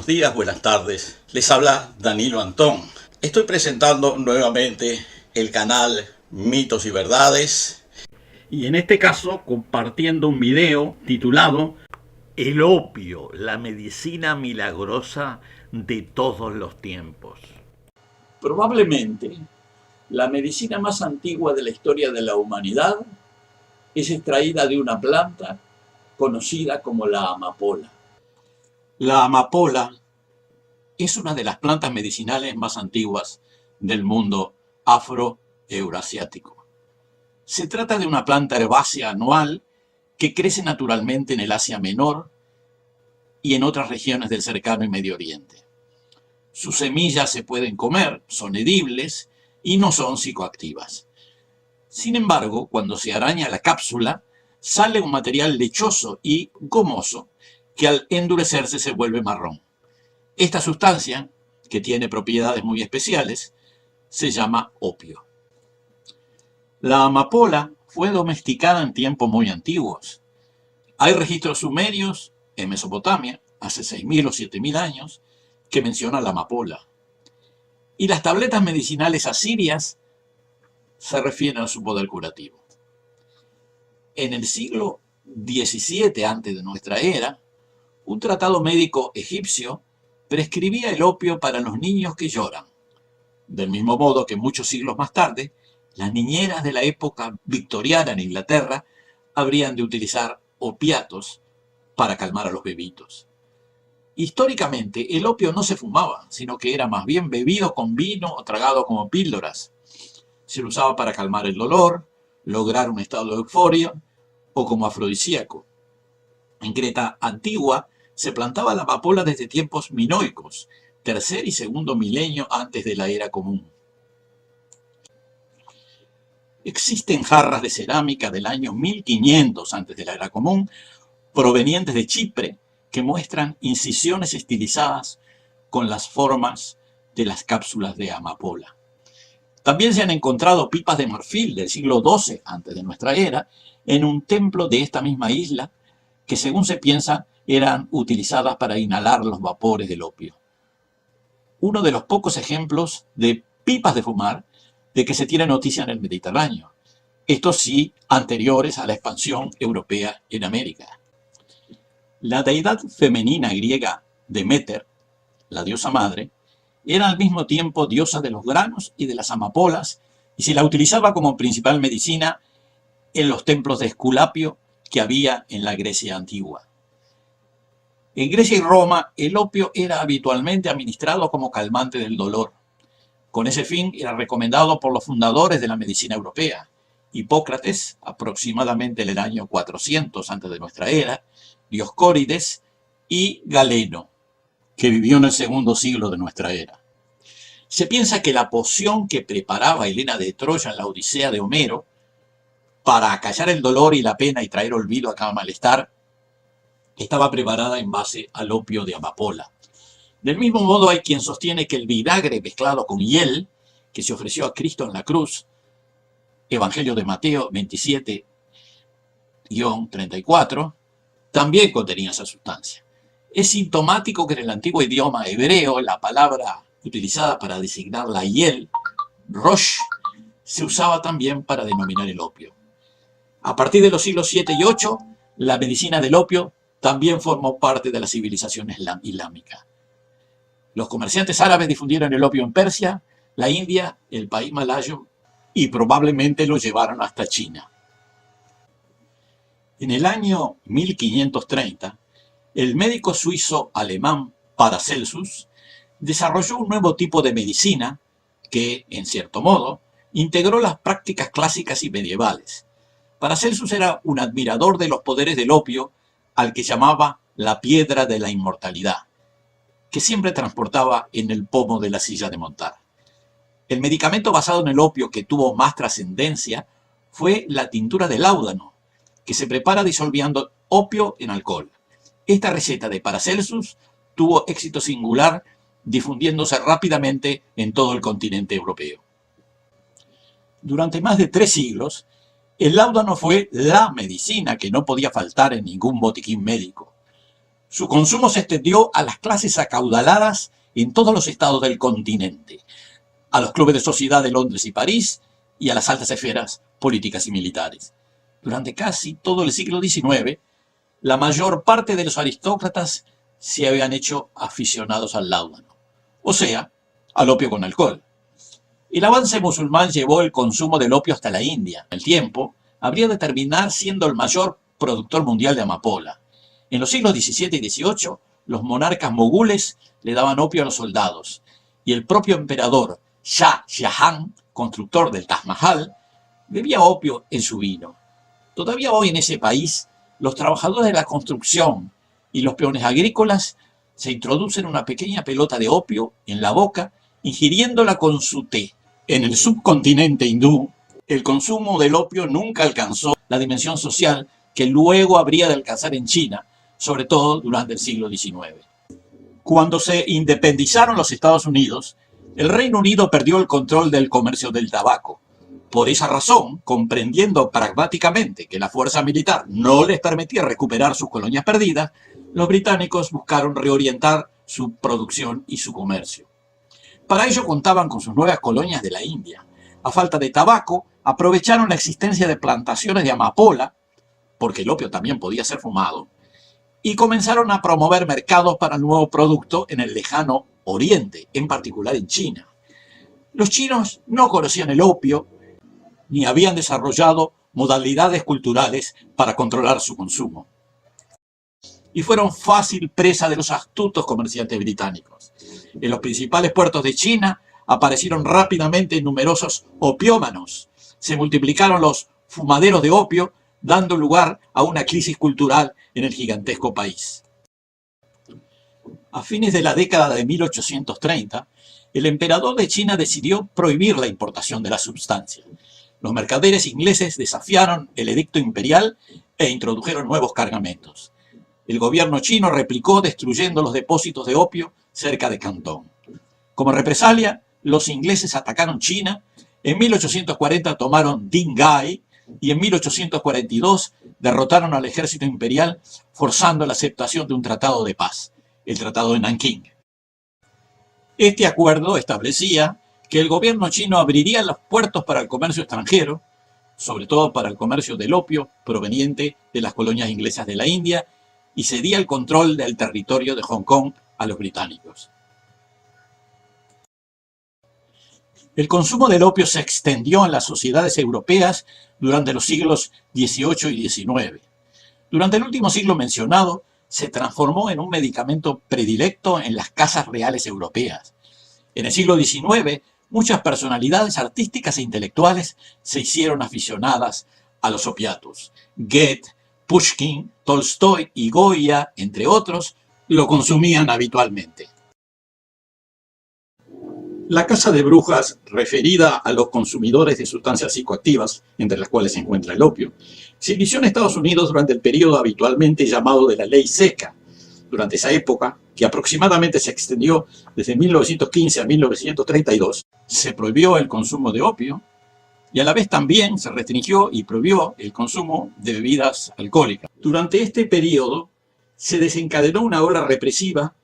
Buenos días, buenas tardes. Les habla Danilo Antón. Estoy presentando nuevamente el canal Mitos y Verdades. Y en este caso compartiendo un video titulado El opio, la medicina milagrosa de todos los tiempos. Probablemente la medicina más antigua de la historia de la humanidad es extraída de una planta conocida como la amapola. La amapola es una de las plantas medicinales más antiguas del mundo afroeurasiático. Se trata de una planta herbácea anual que crece naturalmente en el Asia Menor y en otras regiones del cercano y Medio Oriente. Sus semillas se pueden comer, son edibles y no son psicoactivas. Sin embargo, cuando se araña la cápsula, sale un material lechoso y gomoso que al endurecerse se vuelve marrón. Esta sustancia, que tiene propiedades muy especiales, se llama opio. La amapola fue domesticada en tiempos muy antiguos. Hay registros sumerios en Mesopotamia, hace 6.000 o 7.000 años, que mencionan la amapola. Y las tabletas medicinales asirias se refieren a su poder curativo. En el siglo XVII antes de nuestra era, un tratado médico egipcio prescribía el opio para los niños que lloran. Del mismo modo que muchos siglos más tarde, las niñeras de la época victoriana en Inglaterra habrían de utilizar opiatos para calmar a los bebitos. Históricamente, el opio no se fumaba, sino que era más bien bebido con vino o tragado como píldoras. Se lo usaba para calmar el dolor, lograr un estado de euforia o como afrodisíaco. En Creta antigua se plantaba la amapola desde tiempos minoicos, tercer y segundo milenio antes de la era común. Existen jarras de cerámica del año 1500 antes de la era común, provenientes de Chipre, que muestran incisiones estilizadas con las formas de las cápsulas de amapola. También se han encontrado pipas de marfil del siglo XII antes de nuestra era en un templo de esta misma isla, que según se piensa eran utilizadas para inhalar los vapores del opio. Uno de los pocos ejemplos de pipas de fumar de que se tiene noticia en el Mediterráneo. Estos sí, anteriores a la expansión europea en América. La deidad femenina griega Deméter, la diosa madre, era al mismo tiempo diosa de los granos y de las amapolas y se la utilizaba como principal medicina en los templos de Esculapio que había en la Grecia antigua. En Grecia y Roma, el opio era habitualmente administrado como calmante del dolor. Con ese fin era recomendado por los fundadores de la medicina europea, Hipócrates, aproximadamente en el año 400 antes de nuestra era, Dioscórides y Galeno, que vivió en el segundo siglo de nuestra era. Se piensa que la poción que preparaba Helena de Troya en la Odisea de Homero, para acallar el dolor y la pena y traer olvido a cada malestar, estaba preparada en base al opio de amapola. Del mismo modo hay quien sostiene que el vinagre mezclado con hiel, que se ofreció a Cristo en la cruz, Evangelio de Mateo 27-34, también contenía esa sustancia. Es sintomático que en el antiguo idioma hebreo la palabra utilizada para designar la hiel, rosh, se usaba también para denominar el opio. A partir de los siglos 7 y 8, la medicina del opio también formó parte de la civilización islámica. Los comerciantes árabes difundieron el opio en Persia, la India, el país malayo y probablemente lo llevaron hasta China. En el año 1530, el médico suizo-alemán Paracelsus desarrolló un nuevo tipo de medicina que, en cierto modo, integró las prácticas clásicas y medievales. Paracelsus era un admirador de los poderes del opio, al que llamaba la piedra de la inmortalidad, que siempre transportaba en el pomo de la silla de montar. El medicamento basado en el opio que tuvo más trascendencia fue la tintura de láudano, que se prepara disolviendo opio en alcohol. Esta receta de Paracelsus tuvo éxito singular, difundiéndose rápidamente en todo el continente europeo. Durante más de 3 siglos, el láudano fue la medicina que no podía faltar en ningún botiquín médico. Su consumo se extendió a las clases acaudaladas en todos los estados del continente, a los clubes de sociedad de Londres y París y a las altas esferas políticas y militares. Durante casi todo el siglo XIX, la mayor parte de los aristócratas se habían hecho aficionados al láudano, o sea, al opio con alcohol. El avance musulmán llevó el consumo del opio hasta la India. El tiempo habría de terminar siendo el mayor productor mundial de amapola. En los siglos XVII y XVIII, los monarcas mogules le daban opio a los soldados, y el propio emperador Shah Jahan, constructor del Taj Mahal, bebía opio en su vino. Todavía hoy en ese país, los trabajadores de la construcción y los peones agrícolas se introducen una pequeña pelota de opio en la boca, ingiriéndola con su té. En el subcontinente hindú, el consumo del opio nunca alcanzó la dimensión social que luego habría de alcanzar en China, sobre todo durante el siglo XIX. Cuando se independizaron los Estados Unidos, el Reino Unido perdió el control del comercio del tabaco. Por esa razón, comprendiendo pragmáticamente que la fuerza militar no les permitía recuperar sus colonias perdidas, los británicos buscaron reorientar su producción y su comercio. Para ello contaban con sus nuevas colonias de la India. A falta de tabaco, aprovecharon la existencia de plantaciones de amapola, porque el opio también podía ser fumado, y comenzaron a promover mercados para el nuevo producto en el lejano Oriente, en particular en China. Los chinos no conocían el opio, ni habían desarrollado modalidades culturales para controlar su consumo. Y fueron fácil presa de los astutos comerciantes británicos. En los principales puertos de China aparecieron rápidamente numerosos opiómanos. Se multiplicaron los fumaderos de opio, dando lugar a una crisis cultural en el gigantesco país. A fines de la década de 1830, el emperador de China decidió prohibir la importación de la sustancia. Los mercaderes ingleses desafiaron el edicto imperial e introdujeron nuevos cargamentos. El gobierno chino replicó destruyendo los depósitos de opio cerca de Cantón. Como represalia, los ingleses atacaron China, en 1840 tomaron Ding Gai y en 1842 derrotaron al ejército imperial forzando la aceptación de un tratado de paz, el Tratado de Nankín. Este acuerdo establecía que el gobierno chino abriría los puertos para el comercio extranjero, sobre todo para el comercio del opio proveniente de las colonias inglesas de la India, y cedía el control del territorio de Hong Kong a los británicos. El consumo del opio se extendió en las sociedades europeas durante los siglos XVIII y XIX. Durante el último siglo mencionado, se transformó en un medicamento predilecto en las casas reales europeas. En el siglo XIX, muchas personalidades artísticas e intelectuales se hicieron aficionadas a los opiatos. Goethe, Pushkin, Tolstoy y Goya, entre otros, lo consumían habitualmente. La caza de brujas, referida a los consumidores de sustancias psicoactivas, entre las cuales se encuentra el opio, se inició en Estados Unidos durante el periodo habitualmente llamado de la Ley Seca. Durante esa época, que aproximadamente se extendió desde 1915 a 1932, se prohibió el consumo de opio y a la vez también se restringió y prohibió el consumo de bebidas alcohólicas. Durante este periodo se desencadenó una ola represiva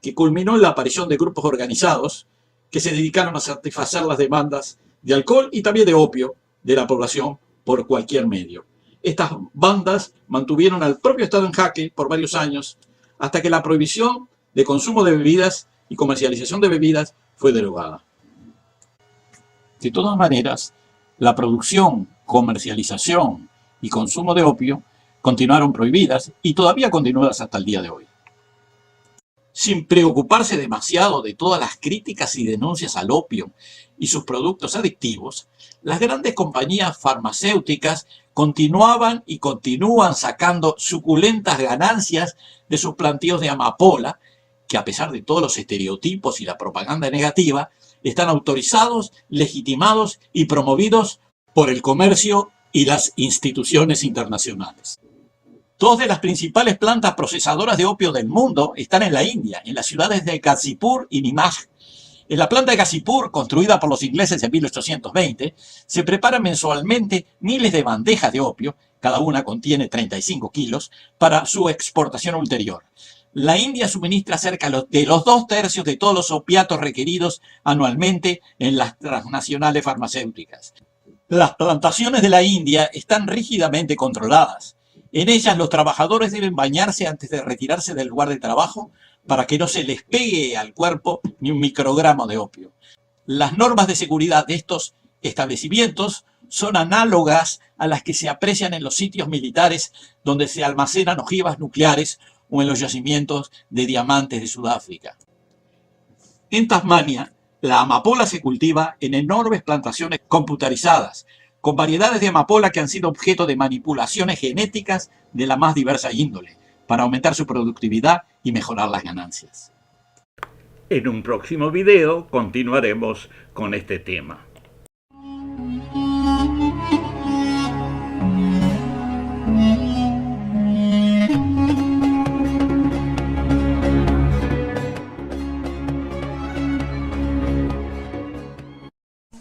que culminó en la aparición de grupos organizados que se dedicaron a satisfacer las demandas de alcohol y también de opio de la población por cualquier medio. Estas bandas mantuvieron al propio Estado en jaque por varios años, hasta que la prohibición de consumo de bebidas y comercialización de bebidas fue derogada. De todas maneras, la producción, comercialización y consumo de opio continuaron prohibidas y todavía continuadas hasta el día de hoy. Sin preocuparse demasiado de todas las críticas y denuncias al opio y sus productos adictivos, las grandes compañías farmacéuticas continuaban y continúan sacando suculentas ganancias de sus plantíos de amapola, que a pesar de todos los estereotipos y la propaganda negativa, están autorizados, legitimados y promovidos por el comercio y las instituciones internacionales. Dos de las principales plantas procesadoras de opio del mundo están en la India, en las ciudades de Ghazipur y Nimaj. En la planta de Ghazipur, construida por los ingleses en 1820, se preparan mensualmente miles de bandejas de opio, cada una contiene 35 kilos, para su exportación ulterior. La India suministra cerca de los 2/3 de todos los opiatos requeridos anualmente en las transnacionales farmacéuticas. Las plantaciones de la India están rígidamente controladas. En ellas los trabajadores deben bañarse antes de retirarse del lugar de trabajo para que no se les pegue al cuerpo ni un microgramo de opio. Las normas de seguridad de estos establecimientos son análogas a las que se aprecian en los sitios militares donde se almacenan ojivas nucleares o en los yacimientos de diamantes de Sudáfrica. En Tasmania, la amapola se cultiva en enormes plantaciones computarizadas, con variedades de amapola que han sido objeto de manipulaciones genéticas de la más diversa índole, para aumentar su productividad y mejorar las ganancias. En un próximo video continuaremos con este tema.